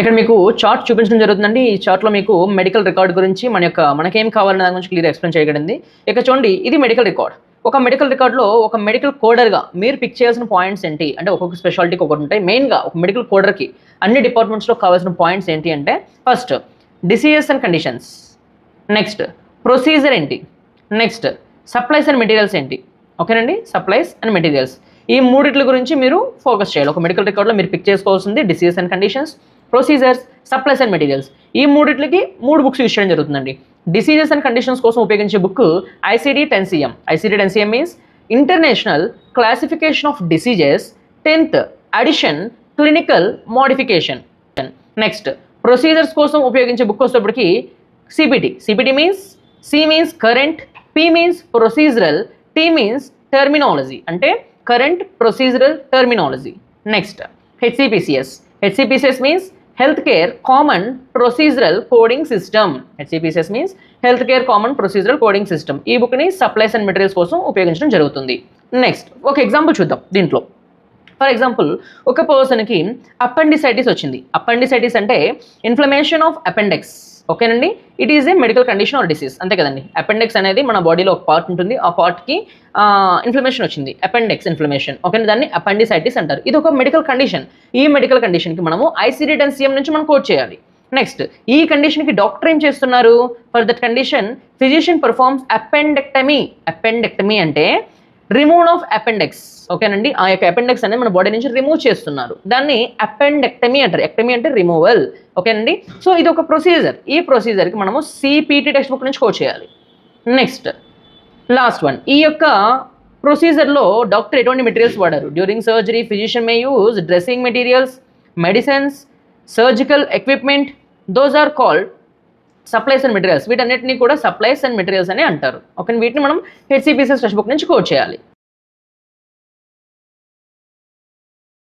ఇక్కడ మీకు చార్ట్ చూపించడం జరుగుతుందండి. ఈ చార్ట్లో మీకు మెడికల్ రికార్డ్ గురించి మనకేం కావాలనే దాని గురించి క్లియర్ ఎక్స్ప్లెయిన్ చేయగలిగింది. ఇక చూడండి, ఇది మెడికల్ రికార్డ్. ఒక మెడికల్ రికార్డులో ఒక మెడికల్ కోడర్గా మీరు పిక్ చేయాల్సిన పాయింట్స్ ఏంటి అంటే, ఒక్కొక్క స్పెషాలిటీకి ఒకటి ఉంటాయి. మెయిన్గా ఒక మెడికల్ కోడర్కి అన్ని డిపార్ట్మెంట్స్లో కావాల్సిన పాయింట్స్ ఏంటి అంటే, first diseases and conditions, next procedure ఏంటి, నెక్స్ట్ సప్లైస్ అండ్ మెటీరియల్స్ ఏంటి. ఓకేనండి, సప్లైస్ అండ్ మెటీరియల్స్, ఈ మూడిట్ల గురించి మీరు ఫోకస్ చేయాలి. ఒక మెడికల్ రికార్డులో మీరు పిక్ చేసుకోవాల్సింది diseases and conditions, procedures, supplies and materials. ఈ మూడిట్లకి 3 బుక్స్ యూజ్ చేయడం జరుగుతుందండి. డిసీజెస్ అండ్ కండిషన్స్ కోసం ఉపయోగించే book ICD-10CM. ICD-10CM means international classification of diseases 10th edition clinical modification. Next procedures కోసం ఉపయోగించే బుక్ వచ్చేటప్పటికి CPT. CPT means C means current, P means procedural, T means terminology అంటే current procedural terminology. Next HCPCS. HCPCS means health care common procedural coding system. HCPCS means health care common procedural coding system. ఈ బుక్ని supplies and materials కోసం ఉపయోగించడం జరుగుతుంది. Next ఒక example చూద్దాం దీంట్లో. For example, ఒక పర్సన్కి అపెండిసైటిస్ వచ్చింది. అపెండిసైటిస్ అంటే ఇన్ఫ్లమేషన్ ఆఫ్ అపెండిక్స్. ఓకేనండి, it is a medical condition or disease, అంతే కదండి. అపెండిక్స్ అనేది మన బాడీలో ఒక పార్ట్ ఉంటుంది, ఆ పార్ట్కి ఇన్ఫ్లమేషన్ వచ్చింది, అపెండిక్స్ ఇన్ఫ్లమేషన్. ఓకే, దాన్ని అపెండిసైటిస్ అంటారు. ఇది ఒక మెడికల్ కండిషన్. ఈ మెడికల్ కండిషన్కి మనము ICD-10CM నుంచి మనం కోట్ చేయాలి. నెక్స్ట్ ఈ కండిషన్కి డాక్టర్ ఏం చేస్తున్నారు? For that condition physician performs appendectomy. Appendectomy అంటే రిమూవ్ ఆఫ్ అపెండిక్స్. ఓకేనండి, ఆ యొక్క అపెండిక్స్ అనేది మన బాడీ నుంచి రిమూవ్ చేస్తున్నారు, దాన్ని అపెండెక్టమీ అంటారు. ఎక్టమీ అంటే రిమూవల్. ఓకేనండి, సో ఇది ఒక ప్రొసీజర్. ఈ ప్రొసీజర్కి మనము CPT టెక్స్ట్ బుక్ నుంచి కోట్ చేయాలి. నెక్స్ట్ లాస్ట్ వన్, ఈ యొక్క ప్రొసీజర్లో డాక్టర్ ఎటువంటి మెటీరియల్స్ వాడారు? During surgery physician may use dressing materials, medicines, surgical equipment. Those are called supplies and materials. వీటన్నిటిని కూడా సప్లైస్ అండ్ మెటీరియల్స్ అని అంటారు. ఓకే, వీటిని మనం HCPCS టెక్స్ట్ బుక్ నుంచి కోట్ చేయాలి.